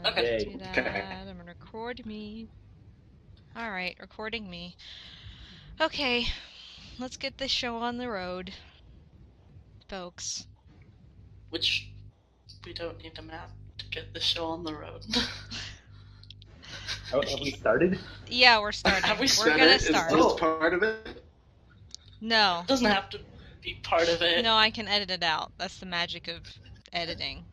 Okay. Do that. I'm gonna record me. Alright, recording me. Okay, let's get this show on the road, folks. Which, we don't need a map to get the show on the road. Oh, have we started? Yeah, we're starting. Have we We're started? gonna Is start. this part of it? No. It doesn't have to be part of it. No, I can edit it out. That's the magic of editing.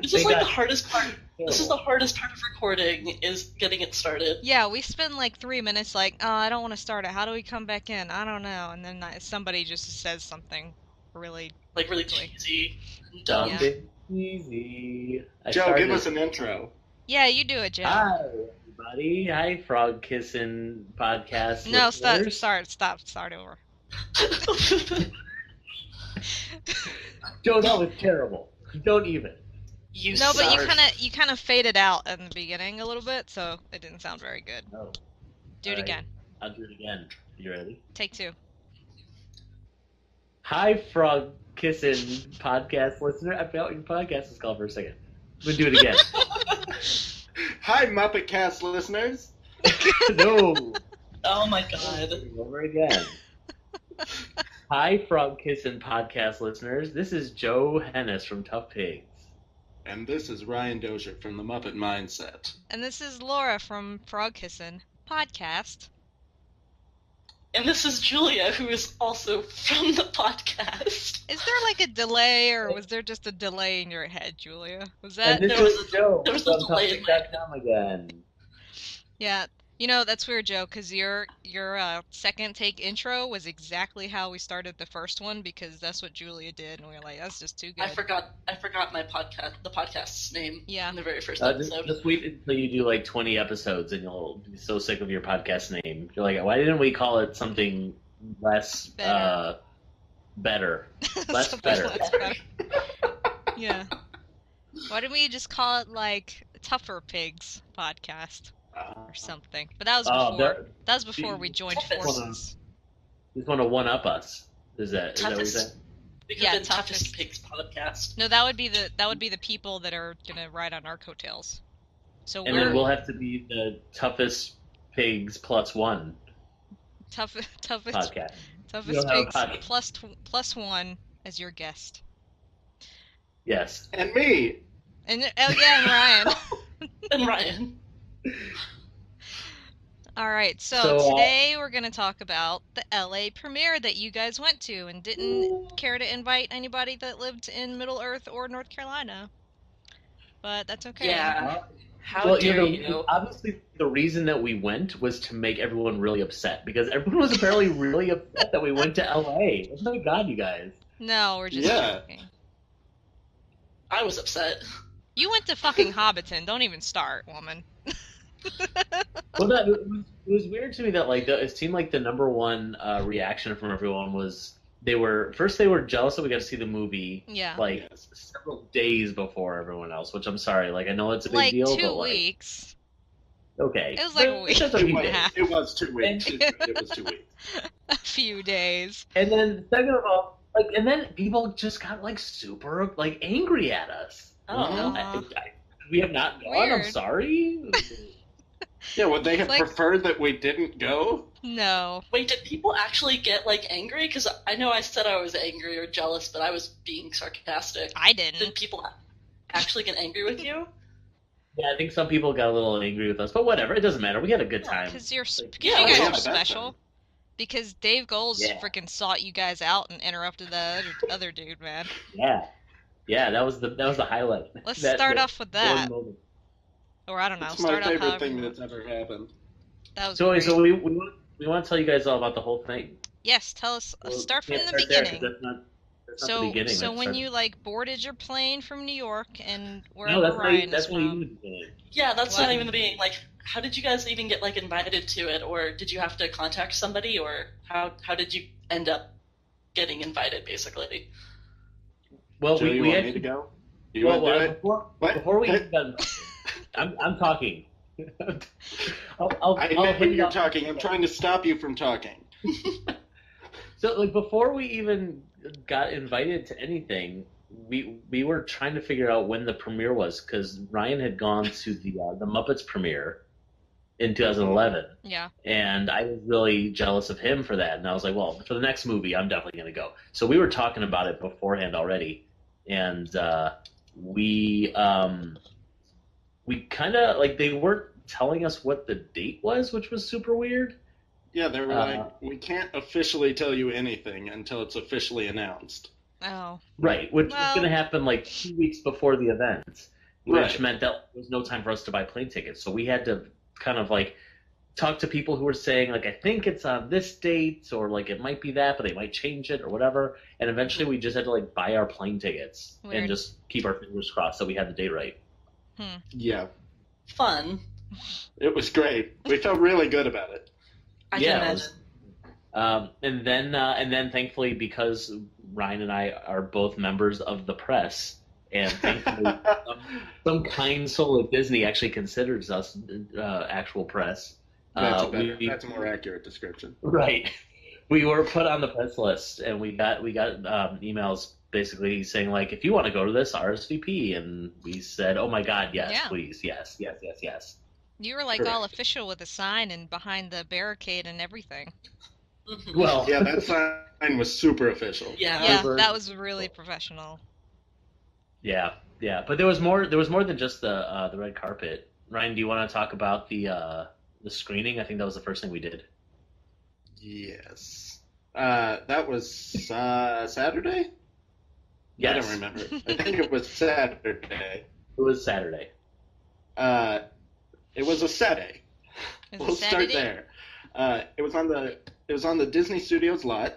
This is They like the got- hardest part. This is the hardest part of recording, is getting it started. Yeah, we spend like 3 minutes like, oh, I don't want to start it. How do we come back in? I don't know. And then somebody just says something really... Like really Quickly. cheesy and dumb. Yeah. Something easy. Joe, give us an intro. Yeah, you do it, Joe. Hi, everybody. Hi, Frog Kissin podcast. No, listeners. start over. Joe, that was terrible. Don't even. You No, but suck. you kind of faded out in the beginning a little bit, so it didn't sound very good. No. Do it Alright. again. I'll do it again. You ready? Take 2. Hi, Frog Kissin podcast listener. I forgot what your podcast is called for a second. We'll do it again. Hi, Muppet Cast listeners. No. Oh my god. Over again. Hi, Frog Kissin podcast listeners. This is Joe Hennis from Tough Pigs. And this is Ryan Dozier from the Muppet Mindset. And this is Laura from Frog Kissin Podcast. And this is Julia, who is also from the podcast. Is there like a delay, or was there just a delay in your head, Julia? Was And that... this there was is Joe there was from a delay in my- ToughPigs.com again. Yeah. You know, that's weird, Joe, because your second take intro was exactly how we started the first one, because that's what Julia did, and we were like, that's just too good. I forgot my the podcast's name Yeah. in the very first Just, episode. just wait until you do like 20 episodes and you'll be so sick of your podcast name. You're like, why didn't we call it something less Better. better? Less Something better. less better. Yeah. Why didn't we just call it like Tougher Pigs Podcast or something? But that was Oh, before. That was before we joined Toughest. forces. You just want to one up us. Is that what you're saying? Toughest. Because Yeah, the toughest. Toughest Pigs podcast. No, that would be the people that are gonna ride on our coattails. So And we're then we'll have to be the toughest pigs plus one toughest podcast. toughest You'll have a pigs podcast. plus 1 as your guest. Yes. And me. And oh yeah, and Ryan. And Ryan. All right, so So, today we're going to talk about the LA premiere that you guys went to and didn't care to invite anybody that lived in Middle Earth or North Carolina. But that's okay. Yeah. How Well, dare you know, obviously the reason that we went was to make everyone really upset because everyone was apparently really upset that we went to LA. Oh my god, you guys. No, we're just Yeah. joking. I was upset. You went to fucking Hobbiton. Don't even start, woman. Well, it was weird to me that like it seemed like the number one reaction from everyone was they were jealous that we got to see the movie Yeah. like Yes. several days before everyone else, which I'm sorry, like I know it's a big Like deal, 2 but like weeks. okay, It was like a But week. it's just It a and a half. was 2 weeks. It was 2 weeks. A few days. And then second of all, like, and then people just got like super like angry at us. Oh. We have not gone. Weird. I'm sorry. Yeah, would they have Like- preferred that we didn't go? No. Wait, did people actually get, like, angry? Because I know I said I was angry or jealous, but I was being sarcastic. I Did didn't. people actually get angry with you? Yeah, I think some people got a little angry with us, but whatever. It doesn't matter. We had a good time. Because you Yeah, we guys had are the best special. time. Because Dave Goelz Yeah. freaking sought you guys out and interrupted the other dude, man. Yeah, that was the highlight. Let's That- start that off with that. one moment. Or I don't know. It's my Start off favorite however thing you that's want. ever happened. That was So, great. so we want to tell you guys all about the whole thing. Yes, tell us. Well, Start from yeah, the there, 'cause beginning. that's not the So, beginning. so Let's when start- you like boarded your plane from New York and no, wherever that's not Ryan even, that's is not even from, the beginning. Yeah, that's What? not even the beginning. Like, how did you guys even get, like, invited to it? Or did you have to contact somebody? Or how did you end up getting invited, basically? Well, Joe, you we want me actually to go? You well, want to do it? before we What? get done, I'm talking. I'll I hit know when it you're up. talking. I'm trying to stop you from talking. So, like, before we even got invited to anything, we were trying to figure out when the premiere was because Ryan had gone to the Muppets premiere in 2011. Yeah. And I was really jealous of him for that. And I was like, well, for the next movie, I'm definitely going to go. So we were talking about it beforehand already. And we kind of, like, they weren't telling us what the date was, which was super weird. Yeah, they were like, we can't officially tell you anything until it's officially announced. Oh. Right, which was going to happen like 2 weeks before the event, which meant that there was no time for us to buy plane tickets. So we had to kind of like talk to people who were saying like, I think it's on this date, or like it might be that, but they might change it or whatever. And eventually we just had to like buy our plane tickets and just keep our fingers crossed that we had the date right. Yeah. Fun. It was great. We felt really good about it. I can imagine. And then thankfully, because Ryan and I are both members of the press, and thankfully some kind soul at Disney actually considers us actual press. That's a more accurate description. Right. We were put on the press list, and we got emails basically saying like, if you want to go to this, RSVP, and we said, oh my God, yes, please, yes. You were like all official with a sign and behind the barricade and everything. Well, yeah, that sign was super official. Yeah, that was really professional. Yeah, but there was more than just the red carpet. Ryan, do you want to talk about the screening? I think that was the first thing we did. Yes. That was Saturday? Yes. I don't remember. I think it was Saturday. It was Saturday. It was a Saturday. We'll start there. It was on the Disney Studios lot,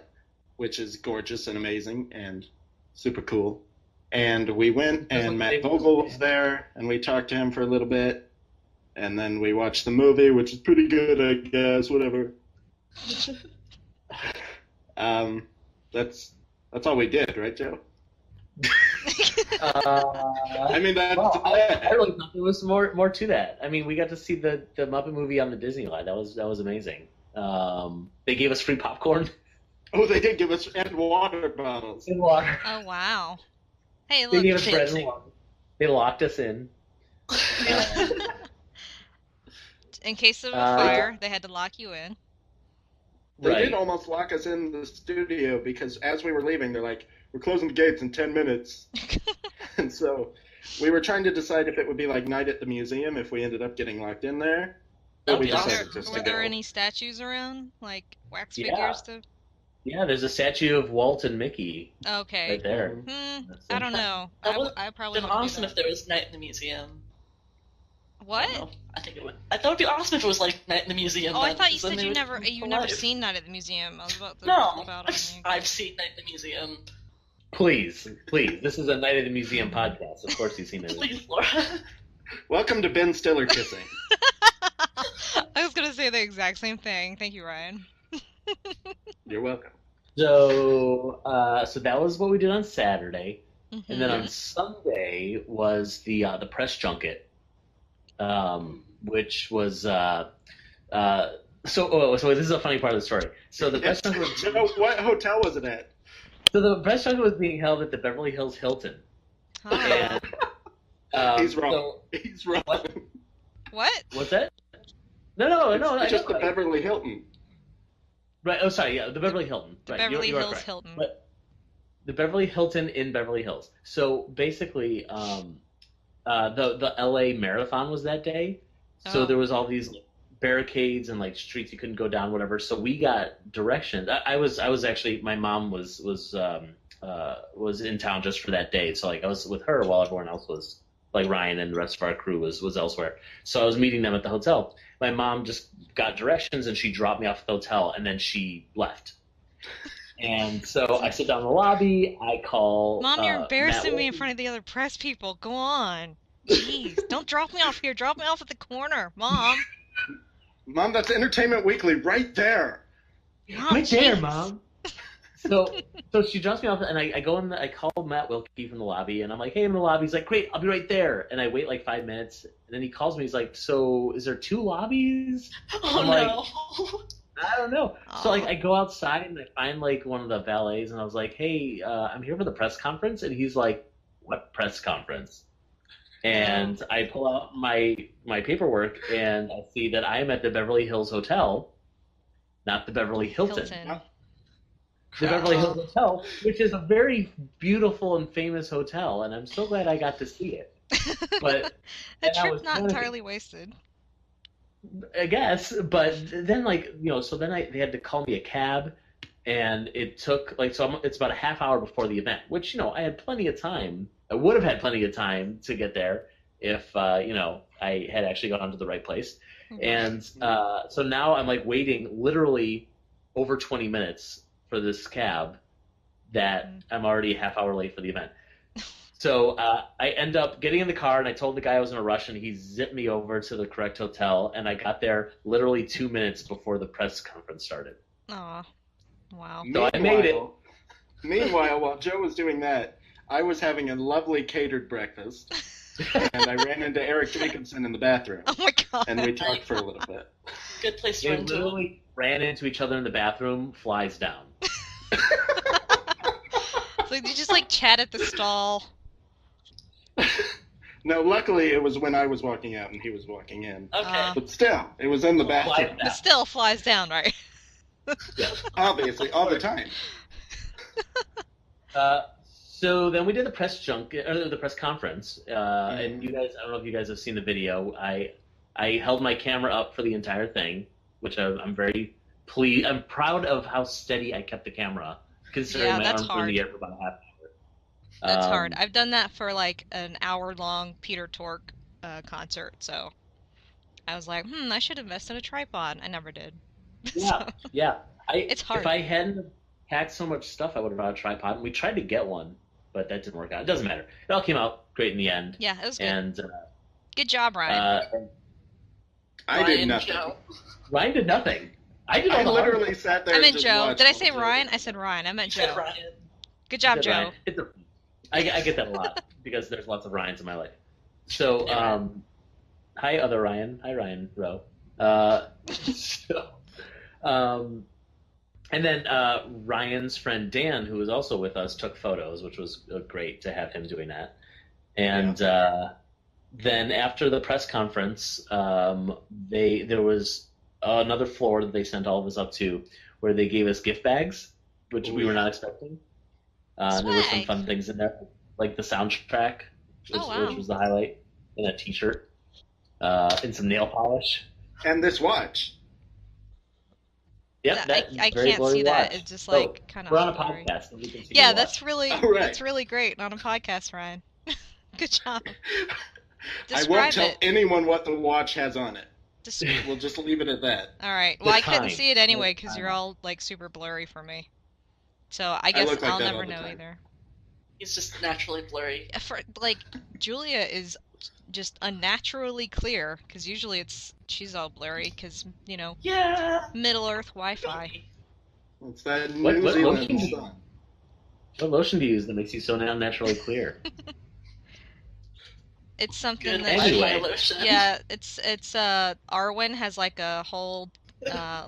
which is gorgeous and amazing and super cool. And we went, and Matt Vogel was there, and we talked to him for a little bit, and then we watched the movie, which is pretty good, I guess. Whatever. That's all we did, right, Joe? I mean, that's I really thought there was more to that. I mean, we got to see the Muppet movie on the Disney line. That was amazing. They gave us free popcorn. Oh, they did give us and water bottles. And water. Oh wow! Hey, look. They gave us bread and water. They locked us in. In case of a fire, they had to lock you in. They did almost lock us in the studio because as we were leaving, they're like, we're closing the gates in 10 minutes. And so we were trying to decide if it would be like Night at the Museum if we ended up getting locked in there. But we decided just to go. Were there any statues around? Like wax figures? Yeah, there's a statue of Walt and Mickey. Okay. Right there. I don't know. I probably would have been awesome if there was Night in the Museum. What? I think it would. I thought it would be awesome if it was like Night in the Museum. Oh, I thought you said you've never seen Night at the Museum. I was about to I've seen Night in the Museum. Please. This is a Night at the Museum podcast. Of course you've seen it. Please, Laura. Welcome to Ben Stiller Kissing. I was going to say the exact same thing. Thank you, Ryan. You're welcome. So that was what we did on Saturday. And then on Sunday was the press junket. Which was so this is a funny part of the story. So the press junket was what hotel was it at? So the press junket was being held at the Beverly Hills Hilton. Huh. And, he's wrong. He's wrong. What? What's that? No. It's just the Beverly Hilton. Right. Oh, sorry. Yeah, the Beverly Hilton. The right. Beverly you are Hills correct. Hilton. But the Beverly Hilton in Beverly Hills. So basically, the LA Marathon was that day. So there was all these barricades and like streets you couldn't go down, whatever. So we got directions. I was actually, my mom was in town just for that day. So like I was with her while everyone else was, like Ryan and the rest of our crew was elsewhere. So I was meeting them at the hotel. My mom just got directions and she dropped me off at the hotel and then she left. And so I sit down in the lobby. I call. Mom, you're embarrassing me in front of the other press people. Go on. Jeez, don't drop me off here. Drop me off at the corner, Mom. Mom, that's Entertainment Weekly right there. Mom, right there, Mom. So she drops me off, and I go in. I call Matt Wilkie from the lobby, and I'm like, "Hey, I'm in the lobby." He's like, "Great, I'll be right there." And I wait like 5 minutes, and then he calls me. He's like, "So is there 2 lobbies?" Oh, I'm no. I don't know. So Aw. like I go outside and I find like one of the valets and I was like, "Hey, I'm here for the press conference," and he's like, "What press conference?" And I pull out my paperwork and I see that I am at the Beverly Hills Hotel, not the Beverly Hilton. The Beverly Hills Hotel, which is a very beautiful and famous hotel, and I'm so glad I got to see it. But A trip not entirely wasted. I guess, but then so then they had to call me a cab, and it took it's about a half hour before the event, which I had plenty of time. I would have had plenty of time to get there if I had actually gone to the right place. And so now I'm like waiting literally over 20 minutes for this cab that I'm already a half hour late for the event. So I end up getting in the car, and I told the guy I was in a rush, and he zipped me over to the correct hotel, and I got there literally 2 minutes before the press conference started. Aw, wow. So I made it. Meanwhile, while Joe was doing that, I was having a lovely catered breakfast, and I ran into Eric Jacobson in the bathroom. Oh my god. And we talked for a little bit. Good place to They run to. literally ran into each other in the bathroom, flies down. So you just chat at the stall. No, luckily it was when I was walking out and he was walking in. Okay. But still, it was in the bathroom. But still flies down, right? Yeah. Obviously, all the time. So then we did the the press conference, and you guys, I don't know if you guys have seen the video. I held my camera up for the entire thing, which I'm very pleased. I'm proud of how steady I kept the camera, considering my arms were in the air for about a half hour. That's hard. I've done that for an hour-long Peter Tork concert, so I was like, I should invest in a tripod. I never did. Yeah, yeah. It's hard. If I hadn't packed so much stuff, I would have brought a tripod. We tried to get one, but that didn't work out. It doesn't matter. It all came out great in the end. Yeah, it was good. And good job, Ryan. I did nothing. Joe. Ryan did nothing. I literally sat there. I and meant just Joe. watched Did I say Joe Ryan? did. I said Ryan. I meant You said Joe. Ryan. Good job, It's Joe. I get that a lot because there's lots of Ryans in my life. So, hi, other Ryan. Hi, Ryan Rowe. And then Ryan's friend Dan, who was also with us, took photos, which was great to have him doing that. And then after the press conference, there was another floor that they sent all of us up to, where they gave us gift bags, which we were not expecting. There were some fun things in there, like the soundtrack, which was the highlight, and a T-shirt, and some nail polish. And this watch. Yep, I can't see that. It's just kind of. We're on a podcast, and we can see. Yeah, that's really right. that's really great on a podcast, Ryan. Good job. I won't tell anyone what the watch has on it. We'll just leave it at that. All right. Well, I couldn't see it anyway because you're all super blurry for me. So I guess I'll never know either. He's just naturally blurry. Julia is just unnaturally clear because usually she's all blurry because Middle Earth Wi-Fi. It's that What New Zealand lotion do you- sun. What lotion do you use that makes you so naturally clear? It's something Good that Anyway. lotion. yeah, it's Arwen has a whole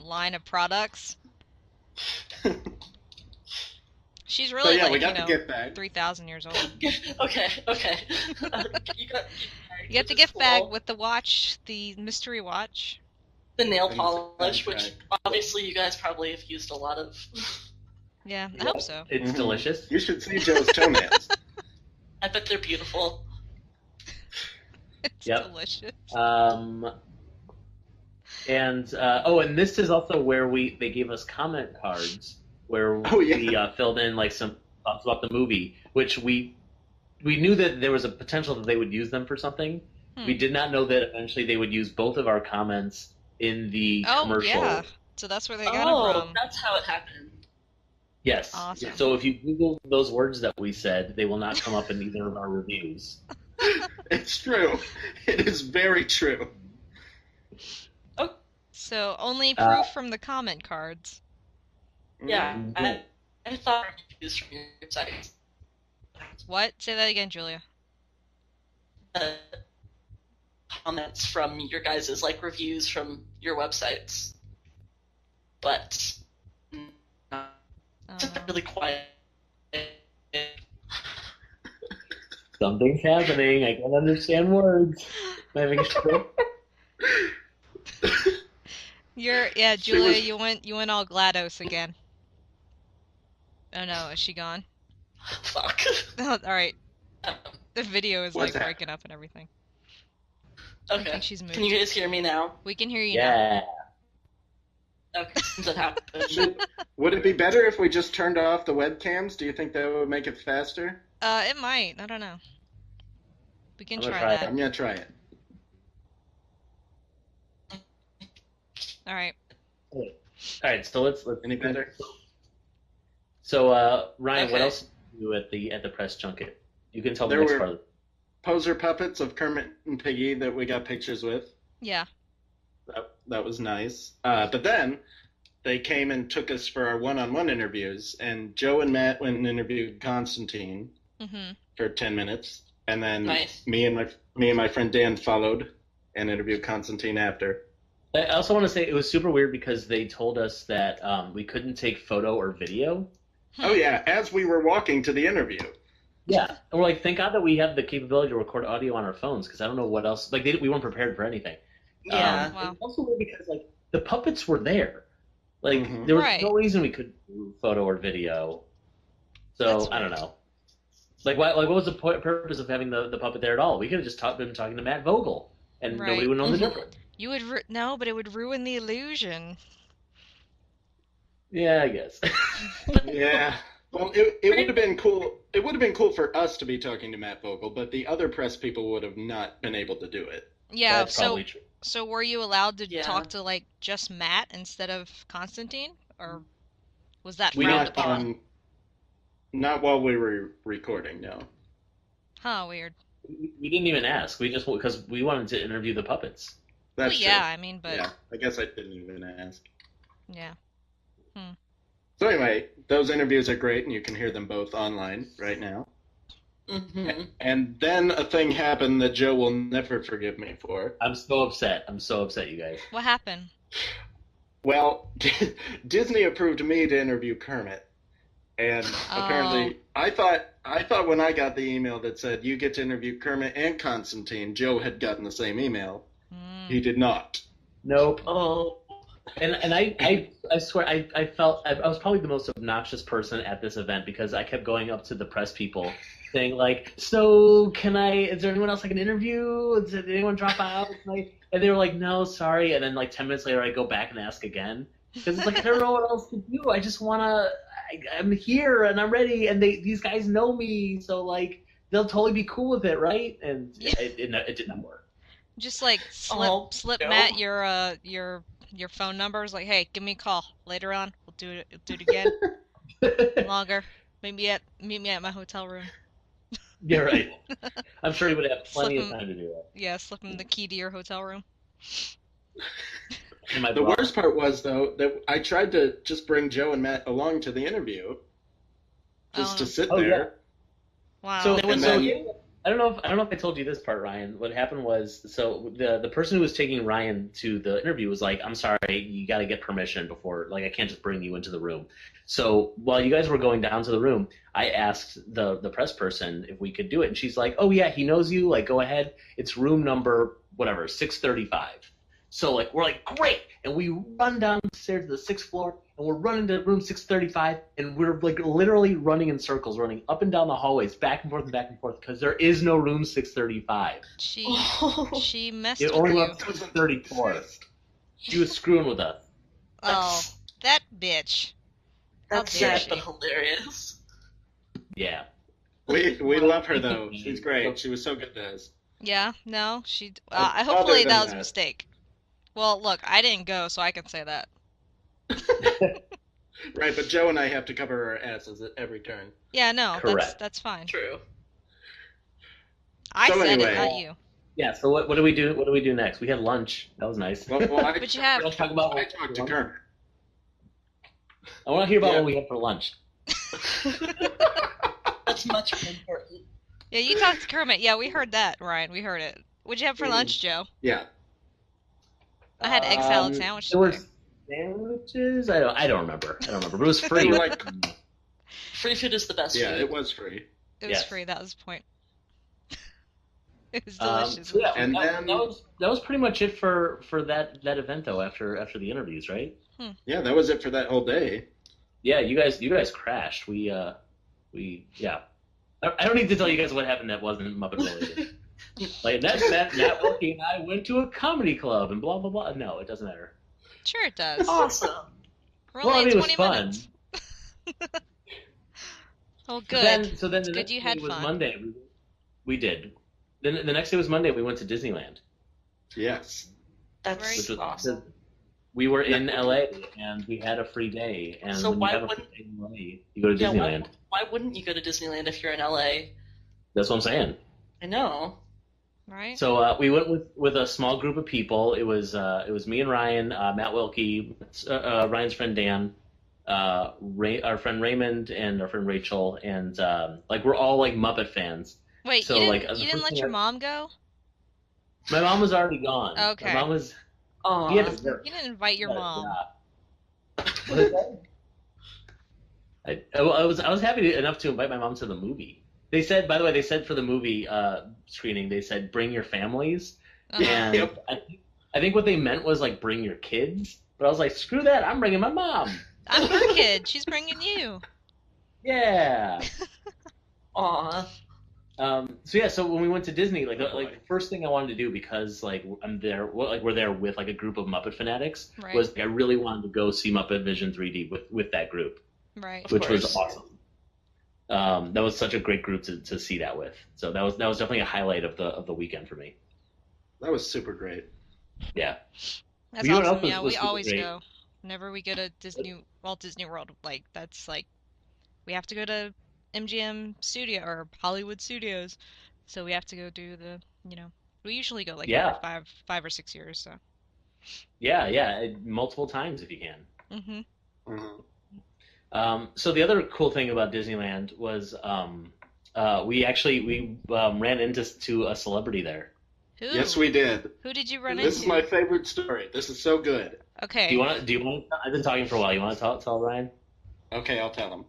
line of products. She's really So we got the gift bag. 3,000 years old. Okay. You get the gift bag with the watch, the mystery watch. The nail And polish, the which soundtrack. obviously you guys probably have used a lot of. Yeah, I hope so. It's delicious. You should see Joe's toenails. I bet they're beautiful. It's Yep. delicious. And this is also where they gave us comment cards where we filled in some thoughts about the movie, which we knew that there was a potential that they would use them for something. We did not know that eventually they would use both of our comments in the commercial. Yeah. So that's where they got it from. That's how it happened. Yes. Awesome. So if you Google those words that we said, they will not come up in either of our reviews. It's true. It is very true. So only proof from the comment cards. Yeah, Mhm. I thought reviews from your site. What? Say that again, Julia. Comments from your guys' reviews from your websites. but it's really quiet. Something's happening. I can't understand words. I'm having a stroke. Julia, you went all GLaDOS again. Oh no, is she gone? Fuck. Oh, all right. The video is What's that? breaking up and everything. Okay. I think she's moved. Can you guys hear me now? We can hear you now. Okay. That happened. Would it be better if we just turned off the webcams? Do you think that would make it faster? It might. I don't know. We can try that. I'm gonna try it. All right. All right. So let's Any better? So Ryan, what Okay. else did you do at the press junket? You can tell the There next were- part. Poser puppets of Kermit and Piggy that we got pictures with. Yeah. That was nice. But then they came and took us for our one-on-one interviews, and Joe and Matt went and interviewed Constantine for 10 minutes, and then Nice. me and my friend Dan followed and interviewed Constantine after. I also want to say it was super weird because they told us that we couldn't take photo or video. Oh yeah, as we were walking to the interview. Yeah, and we're like, thank God that we have the capability to record audio on our phones because I don't know what else. Like, we weren't prepared for anything. Yeah. Wow. And also weird because like the puppets were there, like Mhm. there was Right. no reason we could do photo or video. So That's I don't know. Like, what was the purpose of having the puppet there at all? We could have just been talking to Matt Vogel, and Right. nobody would know the Mhm. difference. You would no, but it would ruin the illusion. Yeah, I guess. Yeah. Well, it would have been cool. It would have been cool for us to be talking to Matt Vogel, but the other press people would have not been able to do it. Yeah. That's probably true. So were you allowed to Yeah. talk to like just Matt instead of Constantine, or was that We frowned not upon? not while we were recording. No. Huh? Weird. We didn't even ask. We just because we wanted to interview the puppets. Well, That's yeah. true. I mean, but Yeah. I guess I didn't even ask. yeah. So anyway, those interviews are great, and you can hear them both online right now. Mm-hmm. And then a thing happened that Joe will never forgive me for. I'm so upset. I'm so upset, you guys. What happened? Well, Disney approved me to interview Kermit, and apparently I thought when I got the email that said you get to interview Kermit and Constantine, Joe had gotten the same email. He did not. Nope. Oh. And I swear I felt I was probably the most obnoxious person at this event because I kept going up to the press people saying like, so is there anyone else I can interview? Did anyone drop out? And they were like, no, sorry. And then like 10 minutes later I go back and ask again because it's like I don't know what else to do. I just I'm here and I'm ready and these guys know me, so like they'll totally be cool with it, right? And Yeah. it did not work. Just like slip no. Matt your phone numbers. Like, hey, give me a call later on. We'll do it again. Longer. Meet me at my hotel room. Yeah, right. I'm sure he would have plenty of Slip him- time to do that. Yeah, slip him the key to your hotel room. In my The bra. worst part was though that I tried to just bring Joe and Matt along to the interview, just to sit Oh, there. yeah. Wow. So, And so then- I don't know if I told you this part, Ryan. What happened was, so the person who was taking Ryan to the interview was like, "I'm sorry, you got to get permission before, like, I can't just bring you into the room." So while you guys were going down to the room, I asked the press person if we could do it, and she's like, "Oh yeah, he knows you. Like, go ahead. It's room number whatever, 635." So like we're like, great, and we run downstairs to the 6th floor, and we're running to room 635, and we're like literally running in circles, running up and down the hallways, back and forth, because there is no room 635. She messed It with only you. went up to 634. She was screwing with us. Oh, that bitch. That's How dare sad but she. hilarious. Yeah. We love her though. She's great. She was so good to us. Yeah, no, she. Other Hopefully than that was a that. mistake. Well, look, I didn't go, so I can say that. Right, but Joe and I have to cover our asses at every turn. Yeah, no, Correct. that's fine. True. I So said anyway. it, not you. Yeah. So what do we do? What do we do next? We had lunch. That was nice. Well, But you have- Let's talk about. I talked to Kermit. I want to hear about Yeah. what we had for lunch. That's much more important. Yeah, you talked to Kermit. Yeah, we heard that, Ryan. We heard it. What'd you have for lunch, Joe? Yeah. I had egg salad sandwich There was today. sandwiches. I don't remember. But it was free. Free food is the best. Yeah, food. it was free. It was free. That was the point. It was delicious. So yeah, and that was pretty much it for that event though. After the interviews, right? Yeah, that was it for that whole day. Yeah, you guys crashed. We yeah. I don't need to tell you guys what happened that wasn't Muppet related. Like Matt Wilkie and I went to a comedy club and blah blah blah. No, it doesn't matter. Sure, it does. Awesome. We're only it was 20 fun. minutes. Oh, good. So then it's the good next you day had was fun. Monday. We did. Then the next day was Monday. We went to Disneyland. Yes. That's awesome. We were in LA and we had a free day. And so when why you have a wouldn't free day in LA, you go to Disneyland. Why wouldn't you go to Disneyland if you're in LA? That's what I'm saying. I know. Right. So we went with a small group of people. It was me and Ryan, Matt Wilkie, Ryan's friend Dan, our friend Raymond, and our friend Rachel, and we're all like Muppet fans. Wait, so, you didn't let your mom go? My mom was already gone. Okay. My mom was. Aww. You didn't invite your mom. I was happy enough to invite my mom to the movie. They said, by the way, for the movie screening, they said bring your families, and I think what they meant was like bring your kids. But I was like, screw that, I'm bringing my mom. I'm her kid. She's bringing you. Yeah. Aww. So when we went to Disney, the first thing I wanted to do, because I'm there, we're there with like a group of Muppet fanatics, right. was I really wanted to go see Muppet Vision 3D with that group, right? Which was awesome. That was such a great group to see that with. So that was definitely a highlight of the weekend for me. That was super great. Yeah. That's awesome. Yeah, we always go. Whenever we go to Walt Disney World, that's we have to go to MGM Studio or Hollywood Studios, so we have to go do we usually go every 5 or 6 years. So. Yeah, multiple times if you can. Mm-hmm. Mm-hmm. So the other cool thing about Disneyland was we ran into a celebrity there. Who? Yes, we did. Who did you run into? This is my favorite story. This is so good. Okay. Do you want? I've been talking for a while. You want to tell Ryan? Okay, I'll tell him.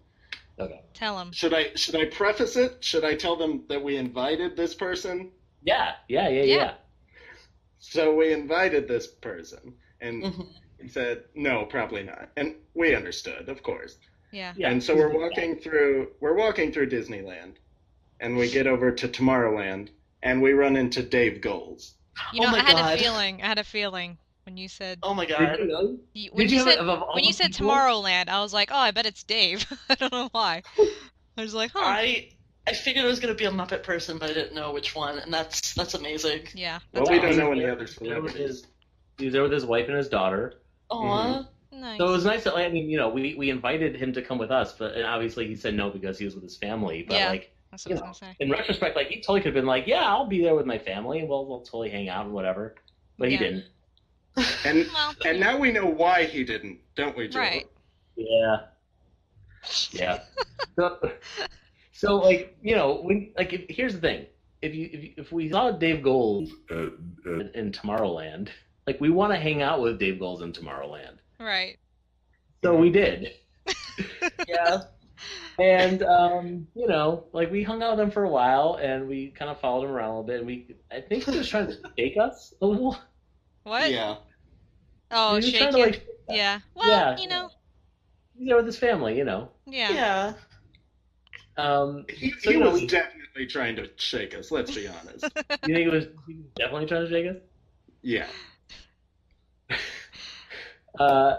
Okay. Tell him. Should I preface it? Should I tell them that we invited this person? Yeah. So we invited this person, and he said, no, probably not. And we understood, of course. Yeah. And so we're walking through Disneyland, and we get over to Tomorrowland, and we run into Dave Goelz. I had a feeling when you said. Oh my god. When you said Tomorrowland, I was like, oh, I bet it's Dave. I don't know why. I was like, huh. I figured it was going to be a Muppet person, but I didn't know which one, and that's amazing. Yeah. Well, we don't know any other celebrities. He was there with his wife and his daughter. Aww. Nice. So it was nice that, we invited him to come with us, and obviously he said no because he was with his family. But that's what I was gonna say. In retrospect, he totally could have been like, yeah, I'll be there with my family, and we'll totally hang out and whatever. But he didn't. And now we know why he didn't, don't we, Joe? Right. Yeah. So here's the thing: if we saw Dave Goelz in Tomorrowland, we want to hang out with Dave Goelz in Tomorrowland. Right. So we did. Yeah. And we hung out with him for a while, and we kind of followed him around a little bit. And I think he was trying to shake us a little. What? Yeah. Oh, shake you? Yeah. Well, He's there with his family, Yeah. Yeah. He was definitely trying to shake us, let's be honest. You think he was definitely trying to shake us? Yeah.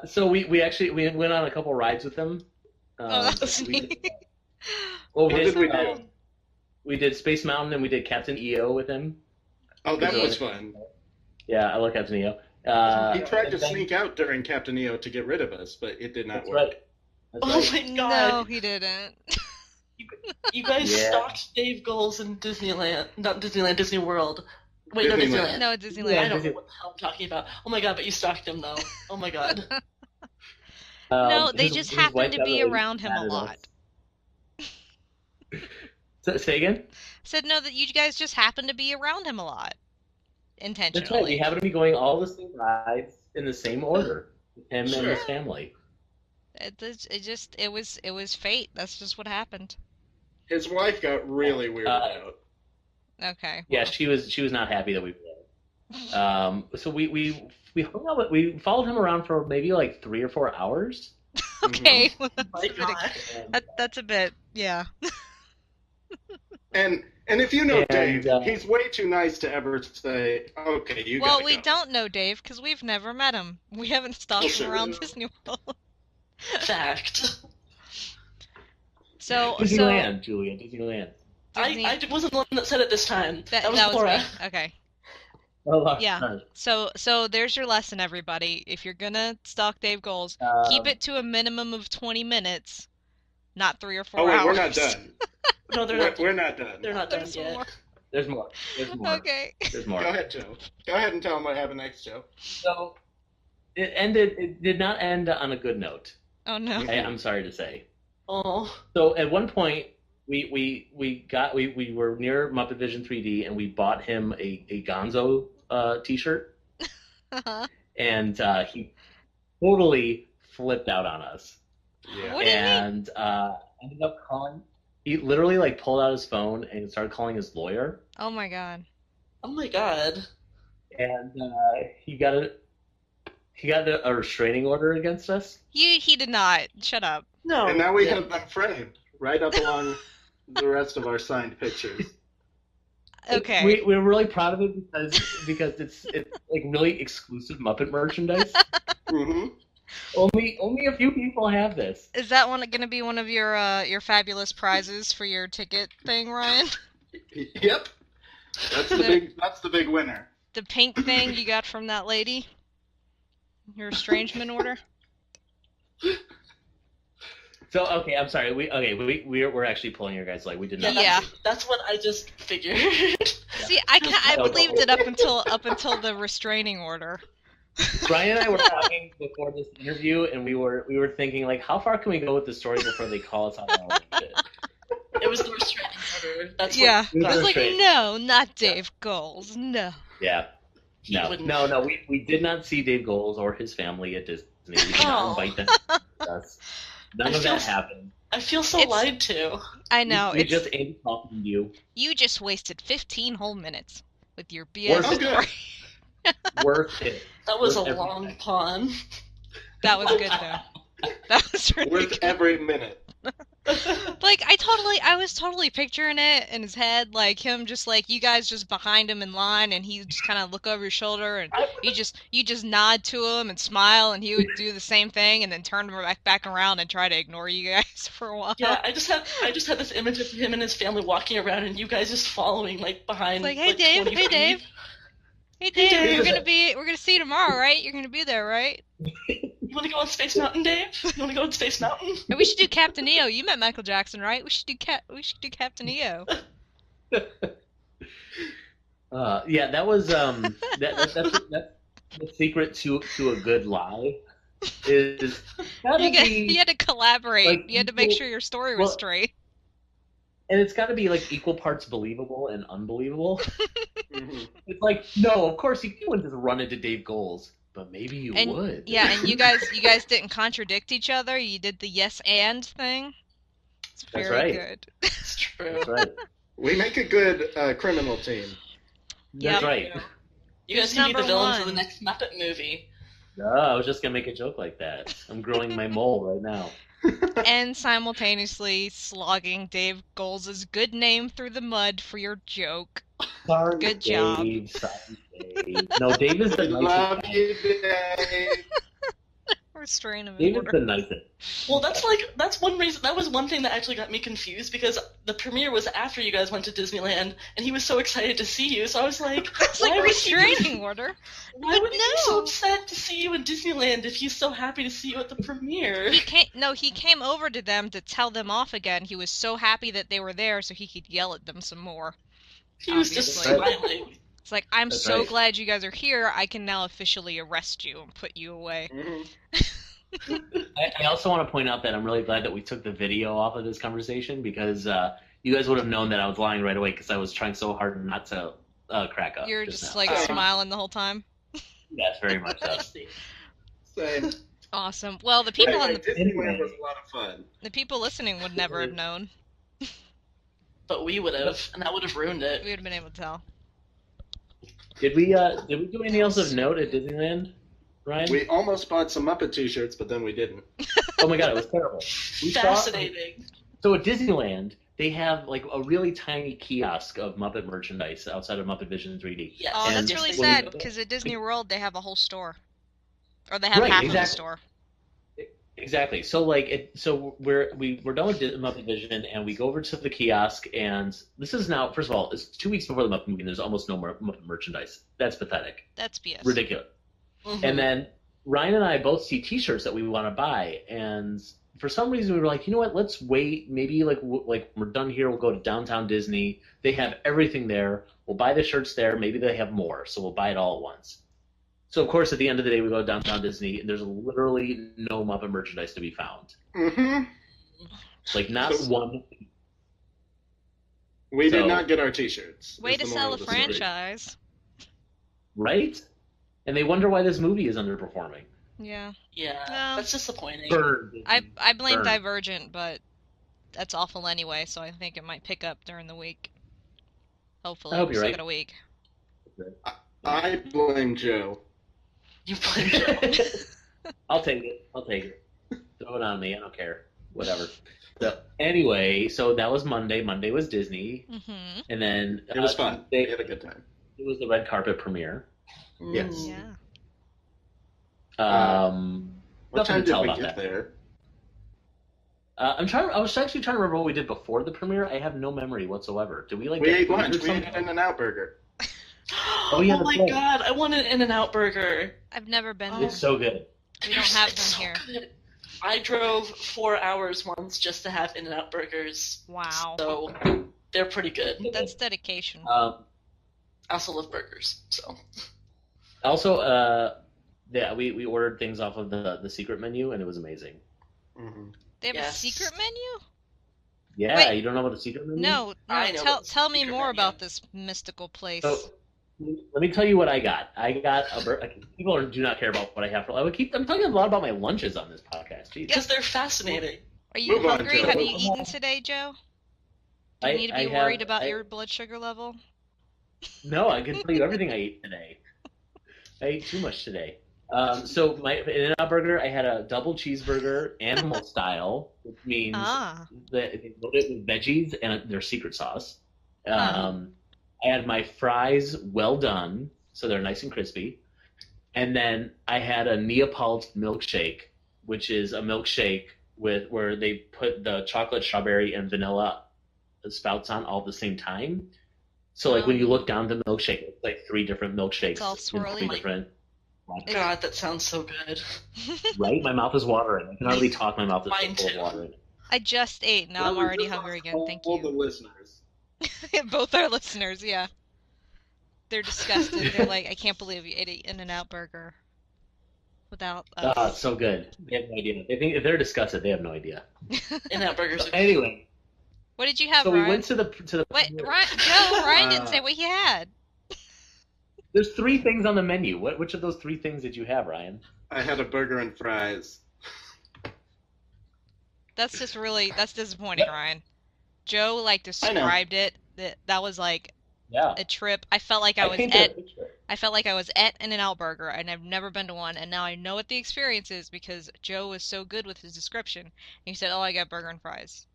So we went on a couple rides with him. That's neat. What did we do? We did Space Mountain, and we did Captain EO with him. Oh, that was fun. Yeah, I love Captain EO. He tried to sneak out during Captain EO to get rid of us, but it did not work. Right. Oh my god. No, he didn't. You guys stalked Dave Goelz in Disneyland. Not Disneyland, Disney World. Wait, no, Disneyland. No, Disneyland. I don't know what the hell I'm talking about. Oh my god, but you stalked him, though. Oh my god. No, they just happened to be around him a lot. Say again? Said no, that you guys just happened to be around him a lot. Intentionally. That's right. We happen to be going all the same rides in the same order. Him and his family. It was fate. That's just what happened. His wife got really weirded out. Okay. Yeah, she was not happy that we were. So we hung out. We followed him around for maybe like 3 or 4 hours. Okay, well, God. that's a bit, yeah. And if you know Dave, he's way too nice to ever say, "Okay, you." Well, we don't know Dave because we've never met him. We haven't stalked him around Disney World. Fact. Disneyland, Julia, Disneyland. I wasn't the one that said it this time. That was Laura. Me. Okay. Oh, yeah. So there's your lesson, everybody. If you're gonna stalk Dave Goelz, keep it to a minimum of 20 minutes, not 3 or 4 hours. We're not done. No, we're not done. They're not done yet. More. There's more. Okay. There's more. Go ahead, Joe. Go ahead and tell them what happened next, Joe. So it did not end on a good note. Oh no. I'm sorry to say. Oh. So at one point we were near Muppet Vision 3D and we bought him a Gonzo t-shirt. Uh-huh. And he totally flipped out on us. Yeah. What did and ended up calling. He literally like pulled out his phone and started calling his lawyer. Oh my god. Oh my god. And he got a restraining order against us. He did not. Shut up. No. And now we have them framed right up along the rest of our signed pictures. Okay. We're really proud of it because it's like really exclusive Muppet merchandise. Mm-hmm. Only a few people have this. Is that going to be one of your fabulous prizes for your ticket thing, Ryan? Yep. That's the big winner. The pink thing you got from that lady? Your estrangement order? So okay, I'm sorry. We're actually pulling your guys' leg. We did not. Yeah. That's what I just figured. See, I believed it up until the restraining order. Brian and I were talking before this interview, and we were thinking like, how far can we go with the story before they call us on our own shit? It was the restraining order. That's yeah. What, I was like, no, not Dave Goelz, no. Yeah. No. We did not see Dave Goelz or his family at Disney. We did not invite them to us. None of that happened. I feel so lied to. I know. We just aimed talking to you. You just wasted 15 whole minutes with your BS story. Worth it. That was a long pawn. That was good though. That was really worth good. every minute. Like I was totally picturing it in his head, like him just like you guys just behind him in line, and he just kind of look over your shoulder, and you just nod to him and smile, and he would do the same thing, and then turn back around and try to ignore you guys for a while. Yeah, I just had this image of him and his family walking around, and you guys just following like behind. It's like, hey Dave, hey Dave. Hey Dave, we're gonna see you tomorrow, right? You're gonna be there, right? You want to go on Space Mountain, Dave? You want to go on Space Mountain? And we should do Captain EO. You met Michael Jackson, right? We should do Captain EO. Yeah, that was that's the secret to a good lie. Is you had to collaborate. Like, you had to make sure your story was straight. And it's got to be like equal parts believable and unbelievable. It's like, no, of course you wouldn't just run into Dave Goelz, but maybe you would. Yeah, and you guys didn't contradict each other. You did the yes and thing. It's very good. It's true. That's right. We make a good criminal team. That's right. You guys can be the villains of the next Muppet movie. No, I was just gonna make a joke like that. I'm growing my mole right now. And simultaneously slogging Dave Goelz's good name through the mud for your joke. Sorry, good job. Dave. Sorry, Dave. No, Dave is the nicest. Love you, Dave. Restrain him. Dave is the nicest. Well, that's one reason. That was one thing that actually got me confused, because the premiere was after you guys went to Disneyland, and he was so excited to see you. So I was like, it's like restraining order. Why would he be so upset to see you in Disneyland if he's so happy to see you at the premiere? He came over to them to tell them off again. He was so happy that they were there so he could yell at them some more. He was just smiling. It's like, I'm so glad you guys are here. I can now officially arrest you and put you away. Mm-hmm. I also want to point out that I'm really glad that we took the video off of this conversation, because you guys would have known that I was lying right away, because I was trying so hard not to crack up. You're just like smiling the whole time? Yes, very much so. Same. Awesome. Well, the people on the Disneyland was a lot of fun. The people listening would never have known. But we would have, and that would have ruined it. We would have been able to tell. Did we do anything else of note at Disneyland, Ryan? We almost bought some Muppet T-shirts, but then we didn't. Oh my god, it was terrible. Fascinating. So at Disneyland, they have like a really tiny kiosk of Muppet merchandise outside of Muppet Vision 3D. Yes. Oh, that's really sad because at Disney World they have a whole store, or they have half of the store. Exactly. So we're done with Muppet Vision, and we go over to the kiosk, and this is now, first of all, it's 2 weeks before the Muppet movie, and there's almost no more Muppet merchandise. That's pathetic. That's BS. Ridiculous. Mm-hmm. And then Ryan and I both see T-shirts that we want to buy, and for some reason we were like, you know what? Let's wait. Maybe like we're done here. We'll go to Downtown Disney. They have everything there. We'll buy the shirts there. Maybe they have more, so we'll buy it all at once. So, of course, at the end of the day, we go to Downtown Disney, and there's literally no Muppet merchandise to be found. Mm-hmm. Like, not one. We did not get our T-shirts. Way to sell a franchise. Right? And they wonder why this movie is underperforming. Yeah. Yeah, well, that's disappointing. I blame Divergent, but that's awful anyway, so I think it might pick up during the week. Hopefully. I hope you're right. Got a week. I blame Joe. You blame Joe. I'll take it. Throw it on me. I don't care. Whatever. So anyway, so that was Monday. Monday was Disney. Mm-hmm. And then it was fun. We had a good time. It was the red carpet premiere. Yes. Yeah. What time did we get there? I was actually trying to remember what we did before the premiere. I have no memory whatsoever. Did we We ate lunch. We ate an In-N-Out burger. Oh yeah. Oh my god! I want an In-N-Out burger. I've never been there. It's so good. We don't have them here. Good. I drove 4 hours once just to have In-N-Out burgers. Wow. So they're pretty good. That's dedication. I also love burgers. So. Also, we ordered things off of the secret menu, and it was amazing. Mm-hmm. They have a secret menu? Yeah, Wait, you don't know about the secret menu? No. Tell me more about this mystical place. So, let me tell you what I got. I got people do not care about what I have. I'm talking a lot about my lunches on this podcast. Because they're fascinating. Are you hungry? Have you eaten today, Joe? Do you need to be worried about your blood sugar level? No, I can tell you everything I ate today. I ate too much today. So my In-N-Out burger, I had a double cheeseburger, animal style, which means that they load it with veggies and their secret sauce. I had my fries well done, so they're nice and crispy. And then I had a Neapolitan milkshake, which is a milkshake where they put the chocolate, strawberry, and vanilla spouts on all at the same time. So like when you look down the milkshake, it's like 3 different milkshakes. It's all swirly. God, that sounds so good. Right? My mouth is watering. I can hardly talk. My mouth is full of water. I just ate. Now I'm already hungry again. Thank you. All the listeners. Both our listeners, yeah. They're disgusted. They're like, I can't believe you ate an In-N-Out burger without us. It's so good. They have no idea. They think if they're disgusted, they have no idea. In-N-Out burgers. Anyway. What did you have, so Ryan? We went to the. Wait, Ryan didn't say what he had. There's 3 things on the menu. Which of those 3 things did you have, Ryan? I had a burger and fries. That's disappointing, Ryan. Joe described it. That was like a trip. I felt like I was at In-N-Out burger, and I've never been to one, and now I know what the experience is because Joe was so good with his description. And he said, "Oh, I got burger and fries."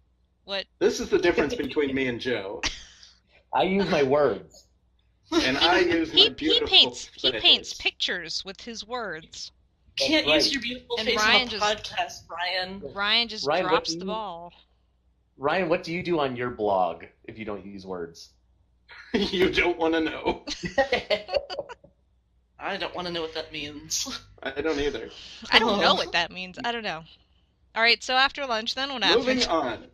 What? This is the difference between me and Joe. I use my words. And I use my beautiful He paints pictures with his words. Can't use your beautiful face on a podcast, Ryan. Ryan just drops the ball. Ryan, what do you do on your blog if you don't use words? You don't want to know. I don't want to know what that means. I don't either. I don't know what that means. I don't know. All right, so after lunch, then what happened? Moving on.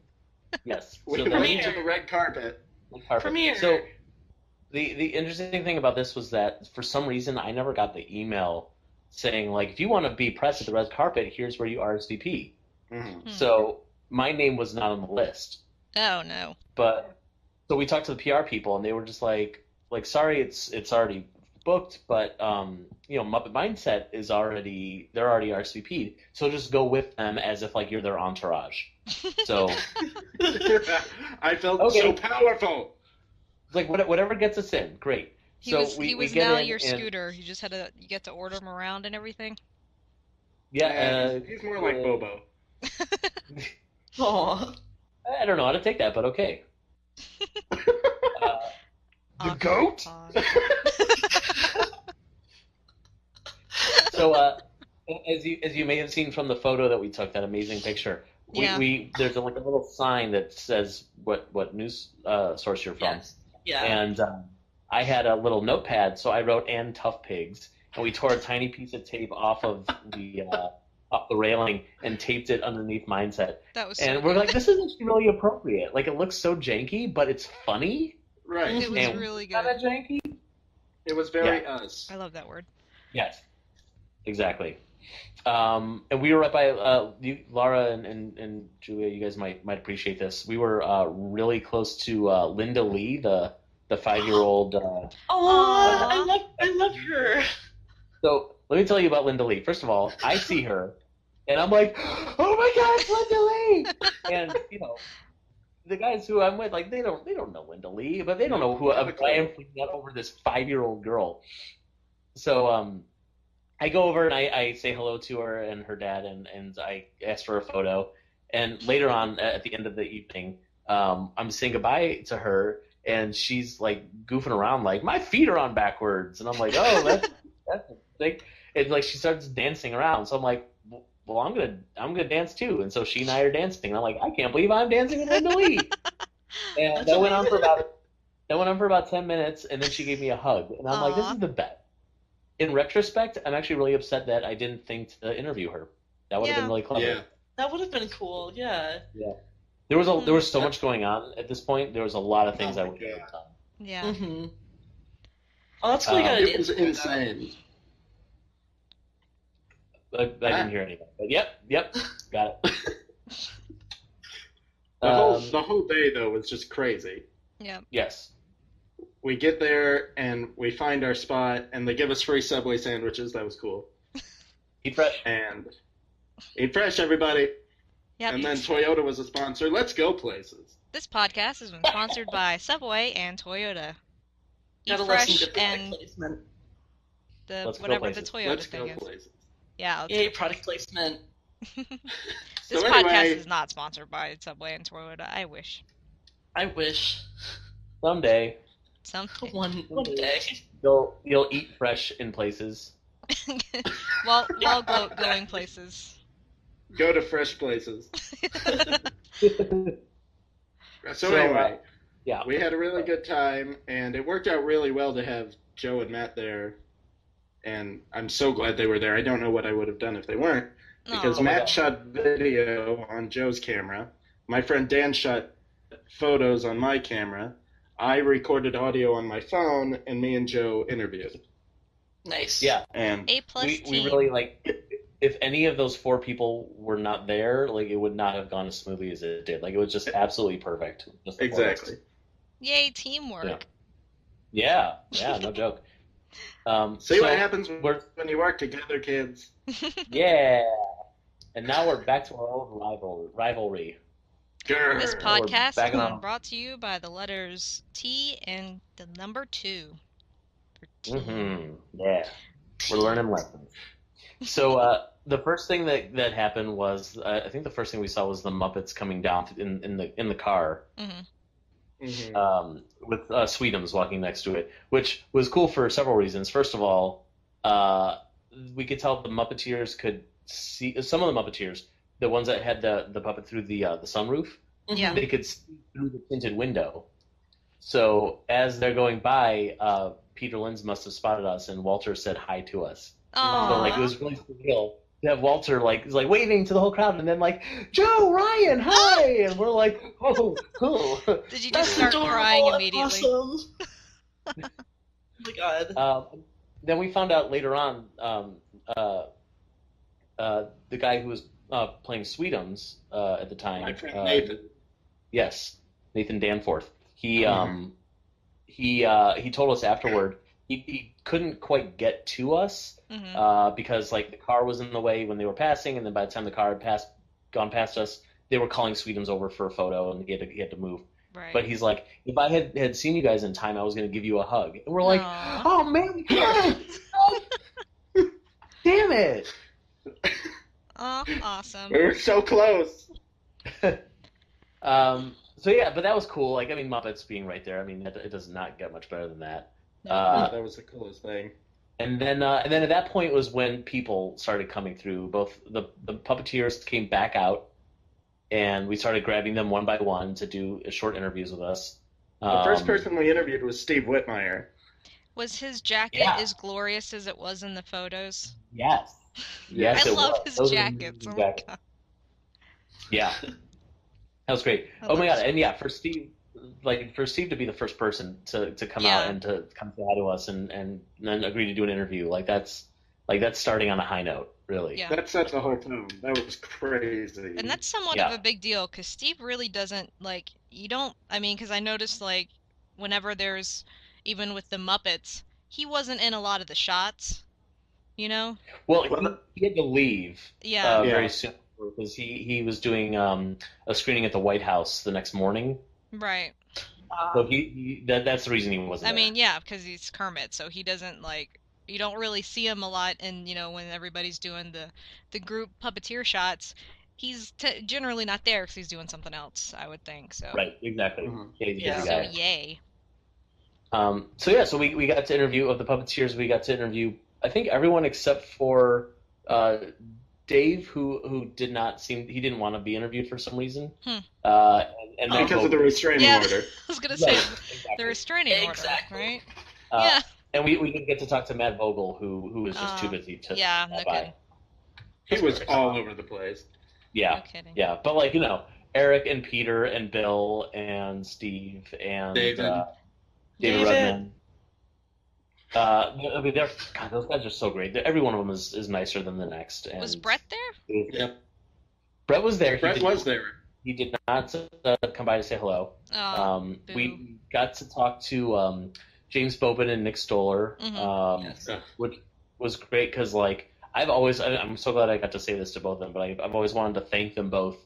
Yes. We went to the red carpet. Premiere. So the interesting thing about this was that for some reason I never got the email saying like, if you want to be pressed at the red carpet, here's where you RSVP. Mm-hmm. So my name was not on the list. Oh no. But so we talked to the PR people and they were just like sorry, it's already booked, but Muppet Mindset they're already RSVP'd, so just go with them as if like you're their entourage. So I felt so powerful. Like whatever gets us in, great. He was now your scooter. You just you get to order him around and everything. Yeah, he's more like Bobo. Aw. I don't know how to take that, but okay. The goat? So, as you may have seen from the photo that we took, that amazing picture, there's a little sign that says what news source you're from. Yes. Yeah. And I had a little notepad, so I wrote "and tough pigs," and we tore a tiny piece of tape off of the railing and taped it underneath Mindset. That was and we're like, this is actually really appropriate. Like, it looks so janky, but it's funny. Right. It was really good. Not that janky. It was very us. I love that word. Yes. Exactly. And we were right by Lara and Julia. You guys might appreciate this. We were really close to Linda Lee, the 5-year-old. I love her. So let me tell you about Linda Lee. First of all, I see her, and I'm like, oh my God, it's Linda Lee! And the guys who I'm with, like, they don't know Linda Lee, but they don't know who I am freaking out over this 5-year-old girl. So I go over and I say hello to her and her dad, and I ask for a photo. And later on, at the end of the evening, I'm saying goodbye to her, and she's like goofing around, like, my feet are on backwards, and I'm like, oh, that's like, and like she starts dancing around. So I'm like, well, I'm gonna dance too. And so she and I are dancing. And I'm like, I can't believe I'm dancing with Linda Lee. And that went on for about 10 minutes, and then she gave me a hug, and I'm like, this is the best. In retrospect, I'm actually really upset that I didn't think to interview her. That would have been really clever. Yeah. That would have been cool. Yeah. Yeah. There was so much going on at this point. There was a lot of things I would have done. Yeah. Mm-hmm. Oh, that's cool. It was insane. I didn't hear anything. But yep, got it. The whole day though was just crazy. Yeah. Yes. We get there and we find our spot, and they give us free Subway sandwiches. That was cool. Eat fresh. And eat fresh, everybody. Yep. And then Toyota was a sponsor. Let's go places. This podcast has been sponsored by Subway and Toyota. Eat Gotta fresh listen to and placement. whatever the Toyota Let's thing go is. places. Yeah. Yay, product placement. This podcast is not sponsored by Subway and Toyota. I wish. I wish. Someday. One day. You'll eat fresh in places. while going places. Go to fresh places. So anyway, we had a really good time, and it worked out really well to have Joe and Matt there. And I'm so glad they were there. I don't know what I would have done if they weren't, because Matt shot video on Joe's camera. My friend Dan shot photos on my camera. I recorded audio on my phone, and me and Joe interviewed. Nice. Yeah. And A+ we team. really, like, if any of those 4 people were not there, like, it would not have gone as smoothly as it did. Like, it was just absolutely perfect. Just exactly. Yay, teamwork. Yeah, no joke. See what happens when you work together, kids. Yeah. And now we're back to our old rivalry. Grr. This podcast has been brought to you by the letters T and the number 2. Mm-hmm. Yeah. We're learning lessons. So the first thing that happened was, I think the first thing we saw was the Muppets coming down in the car. Mm-hmm. Mm-hmm. With Sweetums walking next to it, which was cool for several reasons. First of all, we could tell the Muppeteers could see, some of the Muppeteers, the ones that had the puppet through the sunroof, Yeah. they could see through the tinted window. So as they're going by, Peter Linz must have spotted us, and Walter said hi to us. Oh. So, like, it was really surreal to have Walter is waving to the whole crowd, and then like, Joe, Ryan, hi, and we're like, oh, cool. Did you just start crying immediately? Awesome. Oh my God. Then we found out later on, the guy who was playing Sweetums at the time. My friend Nathan. Yes, Nathan Danforth. He told us afterward. He couldn't quite get to us because like the car was in the way when they were passing, and then by the time the car had gone past us, they were calling Sweetums over for a photo, and he had to move. Right. But he's like, if I had seen you guys in time, I was going to give you a hug. And we're like, Aww. oh man, damn it! Oh, awesome. We were so close. So yeah, but that was cool. Like, I mean, Muppets being right there. I mean, it does not get much better than that. That was the coolest thing. And then at that point was when people started coming through. Both the puppeteers came back out, and we started grabbing them one by one to do short interviews with us. The first person we interviewed was Steve Whitmire. Was his jacket as glorious as it was in the photos? Yes. Yes, I love his jackets. Oh my god. Yeah. That was great. Oh my god, and yeah, for Steve to be the first person to come out and to come say hi to us and then agree to do an interview, that's starting on a high note, really. Yeah. That set the whole tone. That was crazy. And that's somewhat of a big deal, because Steve really doesn't, because I noticed, whenever there's, even with the Muppets, he wasn't in a lot of the shots, you know? Well, he had to leave very soon, because he was doing a screening at the White House the next morning. Right. So that's the reason he wasn't there. I mean, yeah, because he's Kermit, so he doesn't, you don't really see him a lot, and, when everybody's doing the group puppeteer shots, he's generally not there because he's doing something else, I would think, so. Right, exactly. Mm-hmm. Yeah. So, yay. So we got to interview, of the puppeteers, we got to interview, I think, everyone except for Dave, who didn't want to be interviewed for some reason. And because of the restraining order. I was going to say, the restraining order, right? Yeah. And we didn't get to talk to Matt Vogel, who was just too busy to no by. He was all over the place. Yeah. No kidding. Yeah, but Eric and Peter and Bill and Steve and David Rudman. I mean, those guys are so great. Every one of them is nicer than the next. And was Brett there? Yep. Brett was there. Brett was there. He did not come by to say hello. We got to talk to James Bobin and Nick Stoller, which was great because, I'm so glad I got to say this to both of them, but I've always wanted to thank them both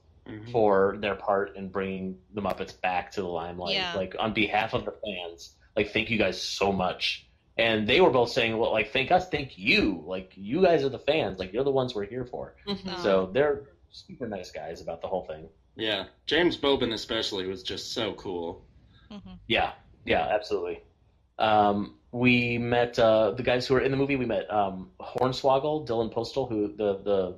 for their part in bringing the Muppets back to the limelight. Yeah. On behalf of the fans, thank you guys so much. And they were both saying, well, thank us, thank you. You guys are the fans. You're the ones we're here for. Mm-hmm. So they're super nice guys about the whole thing. Yeah. James Bobin especially was just so cool. Mm-hmm. Yeah, absolutely. We met the guys who were in the movie. We met Hornswoggle, Dylan Postal, who the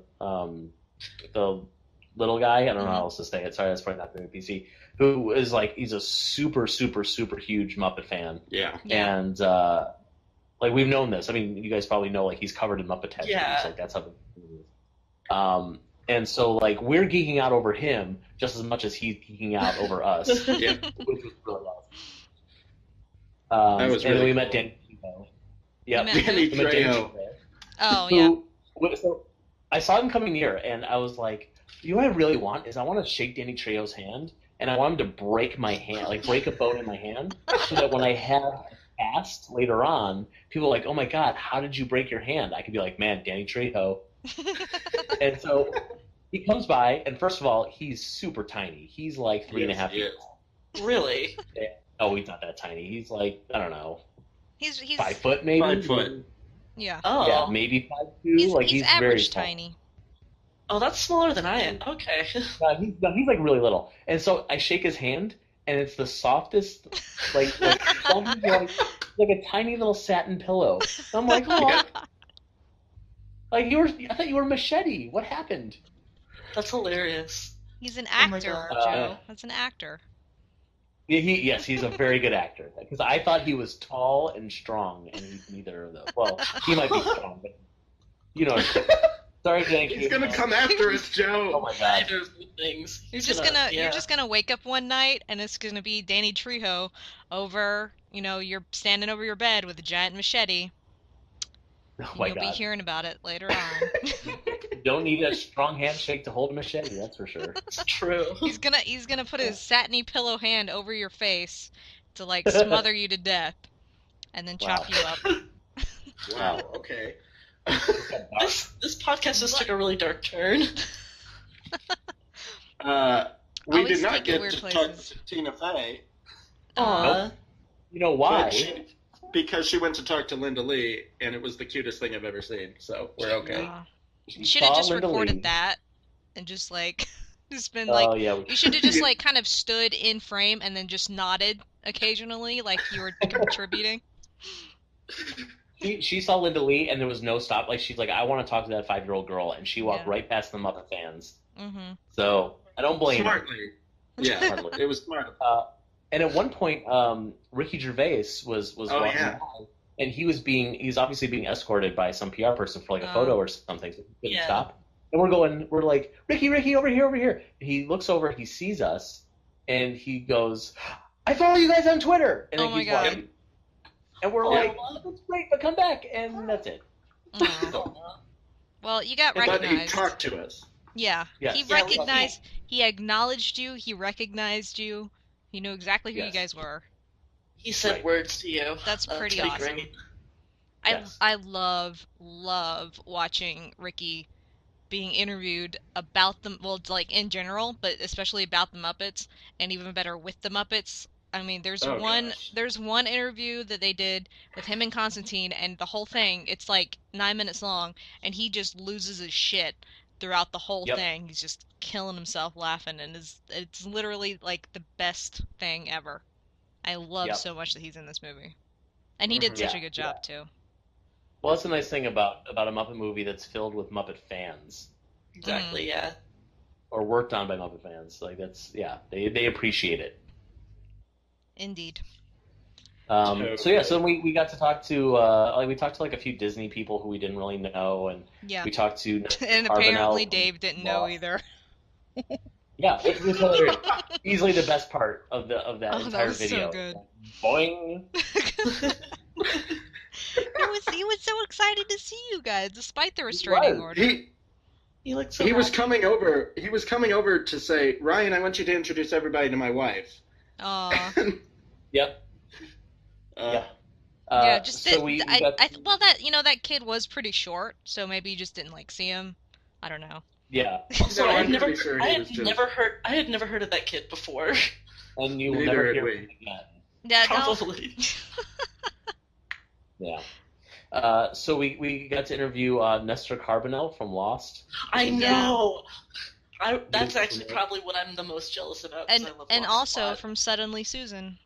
little guy. I don't know how else to say it. Sorry, that's probably not very PC. Who is he's a super, super, super huge Muppet fan. Yeah. And we've known this. I mean, you guys probably know he's covered in Muppet tattoos. Yeah. That's how the movie is. And so we're geeking out over him just as much as he's geeking out over us. Yeah. Which was really awesome. That was and really we met cool. Danny Trejo. Yeah, Danny Trejo. Oh, yeah. So I saw him coming near, and I was like, you know what I really want is I want to shake Danny Trejo's hand, and I want him to break my hand, break a bone in my hand, so that when I have a cast later on, people are like, oh my god, how did you break your hand? I could be like, man, Danny Trejo. And so he comes by, and first of all, he's super tiny. He's 3.5 feet tall. Really? Yeah. Oh, he's not that tiny. He's I don't know. He's 5 foot, maybe. 5 foot. Yeah. Oh. Yeah, maybe 5'2". He's very average small. tiny. Oh, that's smaller than I am. Okay. He's really little. And so I shake his hand, and it's the softest, like a tiny little satin pillow. I'm like, oh. I thought you were Machete. What happened? That's hilarious. He's an Oh my actor, God. Joe. That's an actor. Yeah, he's a very good actor. Because I thought he was tall and strong, and he's neither of those. Well, he might be strong, but sorry, Jake. He's gonna come after us, Joe. Oh my god. Neither of those things. You're just gonna wake up one night and it's gonna be Danny Trejo over. You're standing over your bed with a giant machete. Oh my You'll god. be hearing about it later on. Don't need a strong handshake to hold a machete. That's for sure. It's true. He's gonna put his satiny pillow hand over your face to smother you to death, and then chop you up. Wow. Okay. This podcast just took a really dark turn. We did not get to talk to Tina Fey. Aww. Nope. You know why? Because she went to talk to Linda Lee, and it was the cutest thing I've ever seen. So we're okay. You should have just recorded that, and just like, just been like, you should have just like kind of stood in frame and then just nodded occasionally, like you were contributing. She saw Linda Lee, and there was no stop. Like, she's like, I want to talk to that 5-year-old girl, and she walked right past the Muppet fans. Mm-hmm. So I don't blame her. Yeah, it was smart. And at one point, Ricky Gervais was walking by, and he's obviously being escorted by some PR person for like a photo or something. So he couldn't stop. And we're like, Ricky, over here. He looks over, he sees us, and he goes, I follow you guys on Twitter. And then he's walking. And we're like, that's great, but come back. And that's it. Well, you got recognized. But he talked to us. Yeah. Yes. He recognized, he acknowledged you, he recognized you. He knew exactly who you guys were. He said words to you. That's pretty awesome. Great. I love watching Ricky being interviewed about them, well, like in general, but especially about the Muppets, and even better with the Muppets. I mean, there's one interview that they did with him and Constantine, and the whole thing, it's like 9 minutes long, and he just loses his shit throughout the whole thing. He's just killing himself laughing, and it's literally like the best thing ever. I love so much that he's in this movie, and he did such a good job too. Well, that's the nice thing about a Muppet movie that's filled with Muppet fans. Exactly, or worked on by Muppet fans. Like they appreciate it. Indeed. So we got to talk to we talked to like a few Disney people who we didn't really know, and we talked to and apparently Dave didn't know either. Yeah, which was hilarious. Easily the best part of that entire video. So good. Boing. He was so excited to see you guys, despite the restraining order. He looked so He was coming over to say, Ryan, I want you to introduce everybody to my wife. Aww. Yep. That kid was pretty short, so maybe you just didn't like see him. I don't know. Yeah. So I had never heard of that kid before. And you will never hear him again. Yeah, probably. Yeah. So we got to interview Nestor Carbonell from Lost. I know. That's actually probably what I'm the most jealous about. And also from Suddenly Susan.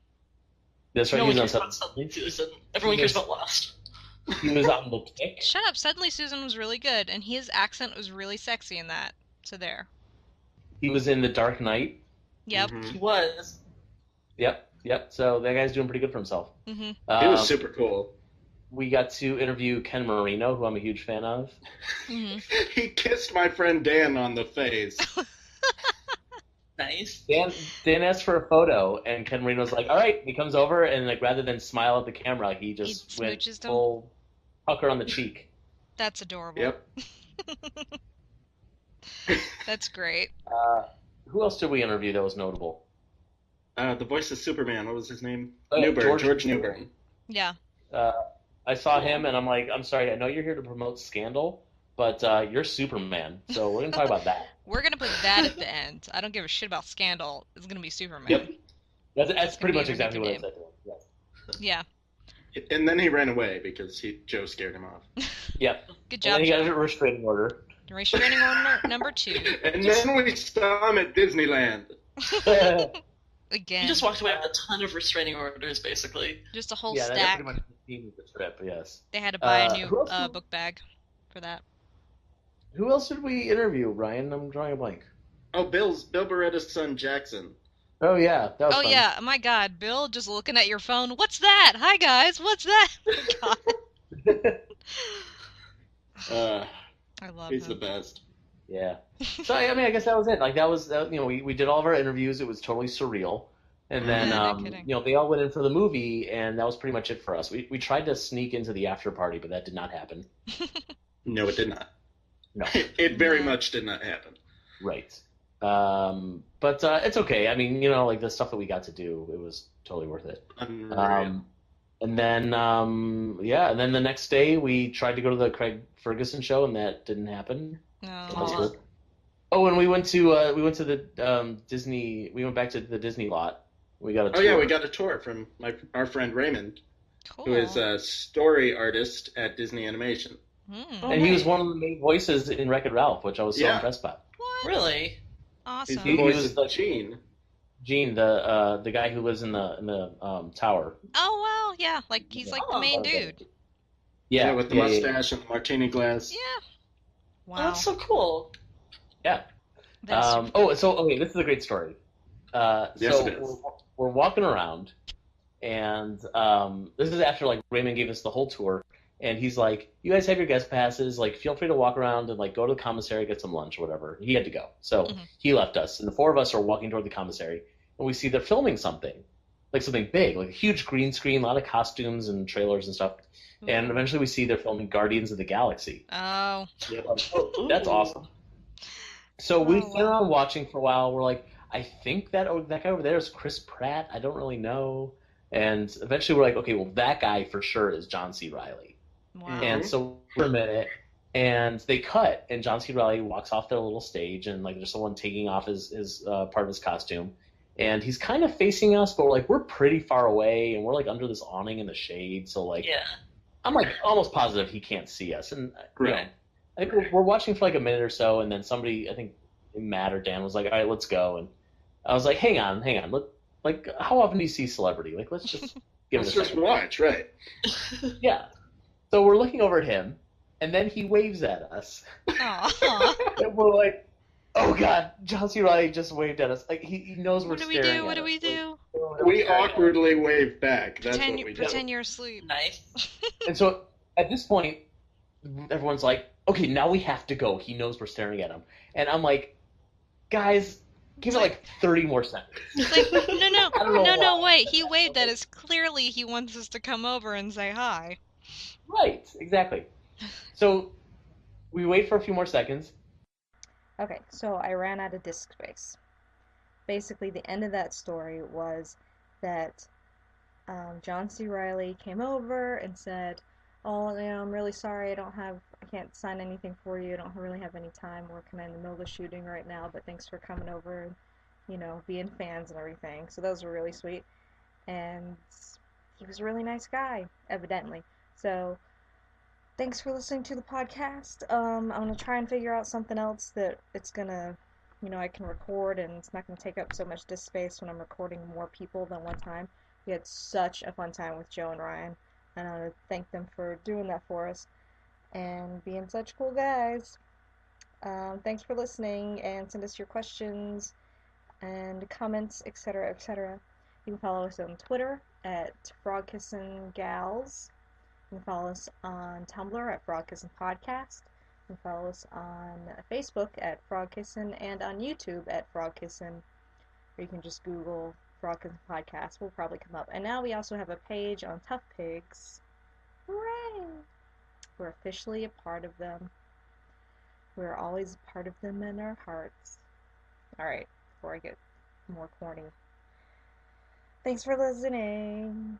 That's right. No one cares about Suddenly Susan. Everyone cares about Lost. He was on the pick. Shut up. Suddenly Susan was really good, and his accent was really sexy in that. So there. He was in The Dark Knight. Yep. Mm-hmm. He was. Yep. So that guy's doing pretty good for himself. Mm-hmm. He was super cool. We got to interview Ken Marino, who I'm a huge fan of. Mm-hmm. He kissed my friend Dan on the face. Nice. Dan asked for a photo, and Ken Marino's like, all right. He comes over, and like rather than smile at the camera, he just went full pucker on the cheek. That's adorable. Yep. That's great. Who else did we interview that was notable? The voice of Superman. What was his name? Newbern. George Newbern. Yeah. I saw him, and I'm like, I'm sorry, I know you're here to promote Scandal, but you're Superman, so we're going to talk about that. We're going to put that at the end. I don't give a shit about Scandal. It's going to be Superman. Yep. That's pretty much exactly what I said to him. Yes. Yeah. And then he ran away because Joe scared him off. Yep. Good job, and then he Joe. got a restraining order. Restraining order number 2. And then we saw him at Disneyland. Again. He just walked away with a ton of restraining orders, basically. Just a whole yeah, stack. Yeah, that's pretty much the theme of the trip, yes. They had to buy a new book bag for that. Who else did we interview, Ryan? I'm drawing a blank. Oh, Bill Beretta's son, Jackson. Oh, yeah. That was fun. Yeah. My God. Bill, just looking at your phone. What's that? Hi, guys. What's that? I love him. He's the best. Yeah. So, I mean, I guess that was it. Like, we did all of our interviews. It was totally surreal. And then, they all went in for the movie, and that was pretty much it for us. We tried to sneak into the after party, but that did not happen. No, it did not. No. It very much did not happen. Right. But it's okay. I mean, like the stuff that we got to do, it was totally worth it. And then, and then the next day we tried to go to the Craig Ferguson show, and that didn't happen. No. Cool. Oh, and we went to the Disney. We went back to the Disney lot. We got a tour. Oh yeah, we got a tour from our friend Raymond, who is a story artist at Disney Animation. And he was one of the main voices in Wreck-It Ralph, which I was so impressed by. What? Really? Awesome. He was Gene. Gene, the guy who lives in the tower. Oh well, yeah, like he's like the main dude. Yeah, with the mustache and the martini glass. Yeah. Wow. Oh, that's so cool. Yeah. That's Okay, this is a great story. Yes, it is. We're walking around, and this is after like Raymond gave us the whole tour, and he's like, "You guys have your guest passes. Like, feel free to walk around and like go to the commissary, get some lunch or whatever." He had to go, so he left us, and the four of us are walking toward the commissary, and we see they're filming something, like something big, like a huge green screen, a lot of costumes and trailers and stuff. And eventually we see they're filming Guardians of the Galaxy. Oh. Yeah, that's awesome. So we sit around watching for a while. We're like, I think that guy over there is Chris Pratt. I don't really know. And eventually we're like, okay, well, that guy for sure is John C. Reilly. Wow. And so for a minute, and they cut, and John C. Reilly walks off their little stage, and like there's someone taking off his part of his costume. And he's kind of facing us, but we're pretty far away, and we're like under this awning in the shade. So like, I'm like almost positive he can't see us. And you know, I think we're watching for like a minute or so, and then somebody, I think Matt or Dan, was like, "All right, let's go." And I was like, "Hang on. Like, how often do you see celebrity? Like, let's just give it a just second." watch, right? Yeah. So we're looking over at him, and then he waves at us. And we're like, "Oh God, John C. Reilly just waved at us. Like he knows we're staring at us." What do we do? We awkwardly wave back. That's what we do. Pretend you're asleep. Nice. And so at this point, everyone's like, "Okay, now we have to go. He knows we're staring at him." And I'm like, "Guys, give it like 30 more seconds." It's like, no, wait. He waved at us. Clearly, he wants us to come over and say hi. Right, exactly. So we wait for a few more seconds. Okay, so I ran out of disk space. Basically, the end of that story was that John C. Reilly came over and said, "Oh, I'm really sorry. I can't sign anything for you. I don't really have any time. We're kind of in the middle of shooting right now, but thanks for coming over and, being fans and everything." So those were really sweet. And he was a really nice guy, evidently. So thanks for listening to the podcast. I'm going to try and figure out something else that it's going to, I can record, and it's not going to take up so much disk space when I'm recording more people than one time. We had such a fun time with Joe and Ryan, and I want to thank them for doing that for us and being such cool guys. Thanks for listening, and send us your questions and comments, etc., etc. You can follow us on Twitter at FrogKissinGals. You can follow us on Tumblr at FrogKissin Podcast. You can follow us on Facebook at FrogKissin and on YouTube at FrogKissin. Or you can just Google FrogKissin Podcast. We'll probably come up. And now we also have a page on Tough Pigs. Hooray! We're officially a part of them. We're always a part of them in our hearts. Alright, before I get more corny. Thanks for listening.